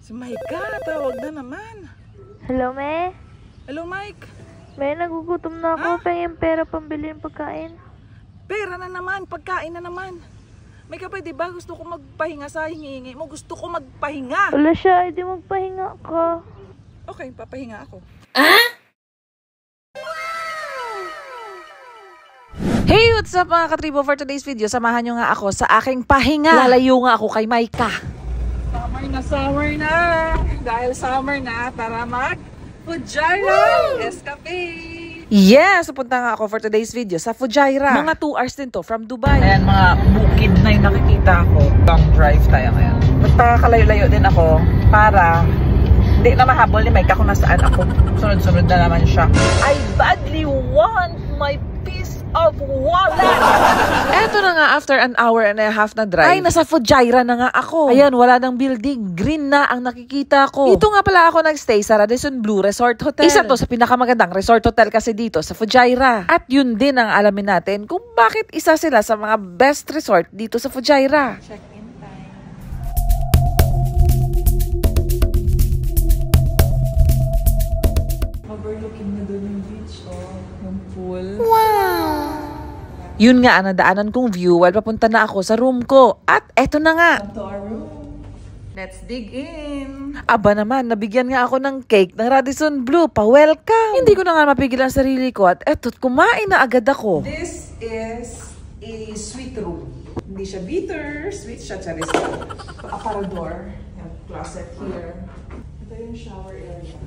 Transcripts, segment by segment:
Si Micah, tawag na naman. Hello, me? Hello, Mike. Me, nagugutom na ako. Pahingin pera pambili ng pagkain. Pera na naman, pagkain na naman. Micah, pwede ba? Gusto ko magpahinga sa hingi-hingi mo. Gusto ko magpahinga. Wala siya, hindi magpahinga ka. Okay, papahinga ako. Hey, what's up mga katribo? For today's video, samahan nyo nga ako sa aking pahinga. Lalayo nga ako kay Micah. Summer na! Dahil summer na, tara mag-Fujairah Escapade! Yes! Pupunta nga ako for today's video sa Fujairah. Mga 2 hours din to from Dubai. Ayan, mga bukid na yung nakikita ko. Long drive tayo ngayon. Magpakalayo-layo din ako para hindi na mahabol ni Micah kung nasaan ako. Sunod-sunod na naman siya. I badly want my piece of wallet! Eto na nga, after an hour and a half na drive, ay nasa Fujairah na nga ako. Ayan, wala nang building. Green na ang nakikita ko. Dito nga pala ako nagstay sa Radisson Blu Resort Hotel. Isa to sa pinakamagandang resort hotel kasi dito sa Fujairah. At yun din ang alamin natin kung bakit isa sila sa mga best resort dito sa Fujairah. Check-in time. Overlooking na doon yung beach, yung pool. Wow! Yun nga ang nadaanan kong view while papunta na ako sa room ko. At eto na nga. Come to our room. Let's dig in. Aba naman, nabigyan nga ako ng cake ng Radisson Blu. Pa-welcome. Hindi ko na nga mapigil ang sarili ko at eto't kumain na agad ako. This is a sweet room. Hindi siya bitter, sweet siya, charis. Aparador. Closet here. Ito yung shower area.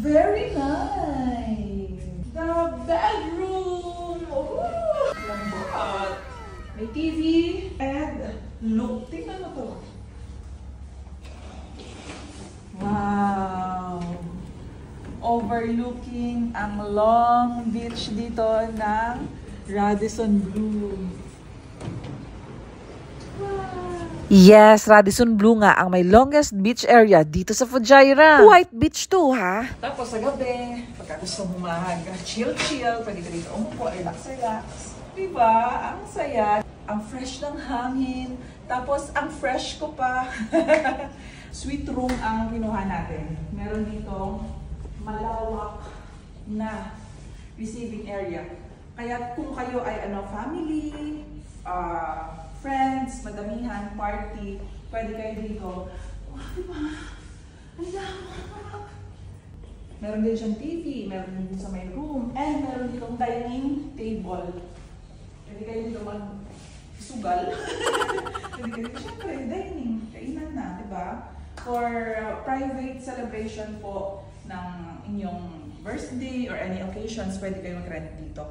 Very nice. The bedroom! Ooh! Lambot! May TV and look, tingnan mo to. Wow! Overlooking ang long beach dito ng Radisson Blu. Yes, Radisson Blu nga ang may longest beach area dito sa Fujairah. White beach to, ha? Tapos sa gabi, pagka gusto mo mag-chill-chill, pwede ka dito umupo, relax-relax. Diba? Ang saya. Ang fresh ng hangin. Tapos, ang fresh ko pa. Sweet room ang kinuha natin. Meron dito malawak na receiving area. Kaya kung kayo ay family, friends, madamihan, party, pwede kayo dito. Wow, diba? Ang lawak! Meron din siyang TV, meron din sa may room, and meron ditong dining table. Pwede kayo dito mag-sugal. Pwede kayo dito, syempre, dining, kainan na, diba? For private celebration po ng inyong birthday or any occasions, pwede kayo mag-rent dito.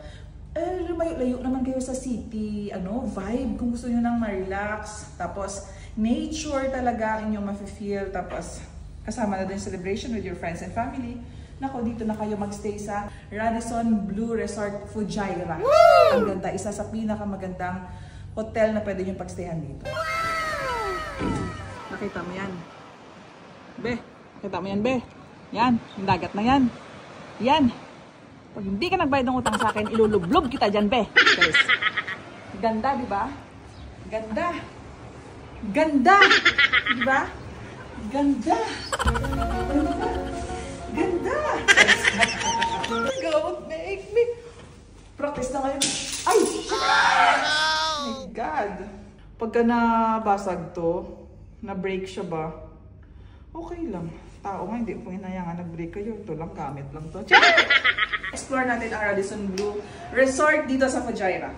Lumayo-layo naman kayo sa city, vibe, kung gusto nyo nang ma-relax. Tapos, nature talaga ang inyong ma-feel. Tapos, kasama na din celebration with your friends and family. Nako, dito na kayo magstay sa Radisson Blu Resort Fujairah. Ang ganda, isa sa pinakamagandang hotel na pwede nyo pagstayan dito. Nakita mo yan? Be, nakita mo yan, be? Yan, yung dagat na yan. Yan. Pag hindi ka nagbayad ng utang sa akin, ilulublob kita dyan, be. Guys. Ganda, di ba? Ganda. Ganda. Di ba? Ganda. Ganda. Don't make me. Practice na ngayon. Ay! Oh my God. Pagka nabasag to, na-break siya ba? Okay lang. Tao nga, hindi po hinayangan nag-break kayo. Ito lang, gamit lang to. Explore natin ang Radisson Blu Resort dito sa Fujairah.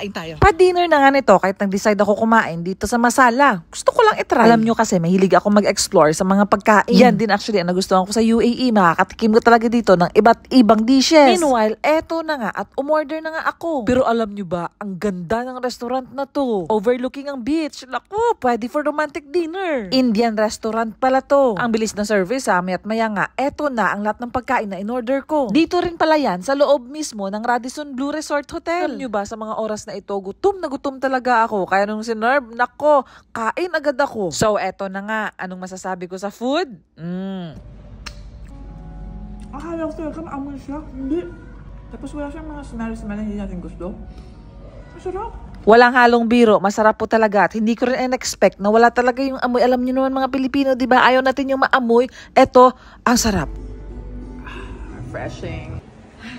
kain tayo. Pa-dinner na nga nito kahit nag-decide ako kumain dito sa Masala. Gusto ko lang itry. Alam nyo kasi mahilig ako mag-explore sa mga pagkain. Yan din actually ang nagustuhan ko sa UAE. Makakatikim ko talaga dito ng iba't ibang dishes. Meanwhile, eto na nga at umorder na nga ako. Pero alam nyo ba, ang ganda ng restaurant na to. Overlooking ang beach. Naku, pwede for romantic dinner. Indian restaurant pala to. Ang bilis ng service ha, maya't maya nga, eto na ang lahat ng pagkain na in-order ko. Dito rin pala yan sa loob mismo ng Radisson Blu Resort Hotel. Alam nyo ba, sa mga oras na ito, gutom na gutom talaga ako. Kaya nung sinerve, nako, kain agad ako. So, eto na nga. Anong masasabi ko sa food? Akala ko talaga maamoy siya. Hindi. Tapos wala siyang mga smell na hindi natin gusto. Masarap. Walang halong biro, masarap po talaga at hindi ko rin in-expect na wala talaga yung amoy. Alam niyo naman mga Pilipino, di ba? Ayaw natin yung maamoy. Eto, ang sarap. Refreshing.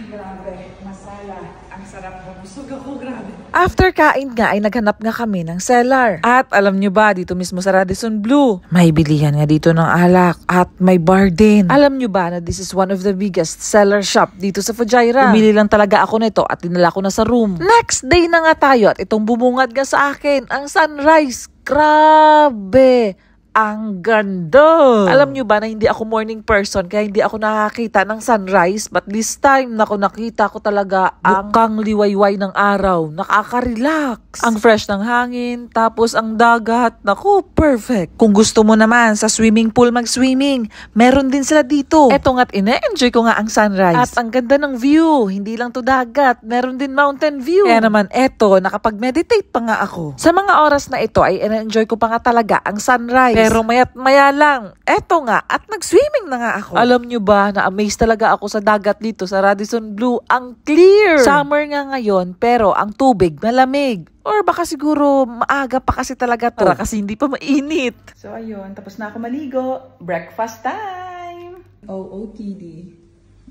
Grabe, masala. Ang sarap mo. Busog ako, grabe. After kain nga ay naghanap nga kami ng cellar. At alam nyo ba, dito mismo sa Radisson Blu, may bilihan nga dito ng alak at may bar din. Alam nyo ba na this is one of the biggest cellar shop dito sa Fujairah? Bumili lang talaga ako nito at dinala ko na sa room. Next day na nga tayo at itong bumungad nga sa akin, ang sunrise. Grabe! Ang ganda! Alam nyo ba na hindi ako morning person kaya hindi ako nakakita ng sunrise, but this time nakita ko talaga ang bukang liwayway ng araw. Nakaka-relax. Ang fresh ng hangin, tapos ang dagat. Naku, perfect. Kung gusto mo naman sa swimming pool mag-swimming, meron din sila dito. Eto nga't ine-enjoy ko nga ang sunrise. At ang ganda ng view. Hindi lang to dagat, meron din mountain view. Kaya naman eto, nakapag-meditate pa nga ako. Sa mga oras na ito ay ine-enjoy ko pa nga talaga ang sunrise. Pero maya't maya lang, eto nga, at nag-swimming na nga ako. Alam nyo ba, na-amaze talaga ako sa dagat dito sa Radisson Blu. Ang clear! Summer nga ngayon, pero ang tubig malamig. Or baka siguro maaga pa kasi talaga to. Para kasi hindi pa mainit. So ayun, tapos na ako maligo. Breakfast time! OOTD.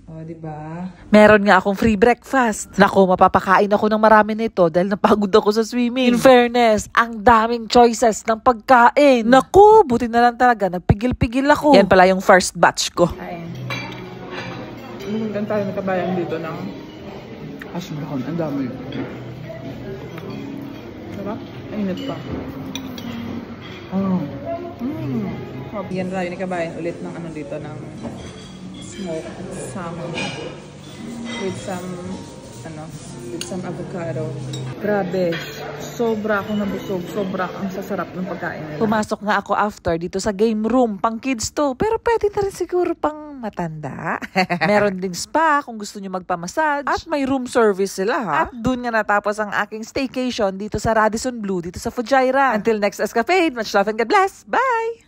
O, diba? Meron nga akong free breakfast. Nako, mapapakain ako ng marami nito dahil napagod ako sa swimming. In fairness, ang daming choices ng pagkain. Nako, buti na lang talaga. Nagpigil-pigil ako. Yan pala yung first batch ko. Ayun. Lumuntan tayo nakabayan dito ng hash brown. Ang dami. Diba? Ainit pa. Yan tayo nakabayan ulit ng ano dito ng smoked salmon with some avocado. Grabe, sobra akong nabusog, sobra ang sasarap ng pagkain nila. Pumasok nga ako after dito sa game room, pang kids to, pero pwede na rin siguro pang matanda. Meron ding spa kung gusto nyo magpamassage at may room service sila ha. At dun nga natapos ang aking staycation dito sa Radisson Blu, dito sa Fujairah. Until next escapade, much love and God bless. Bye!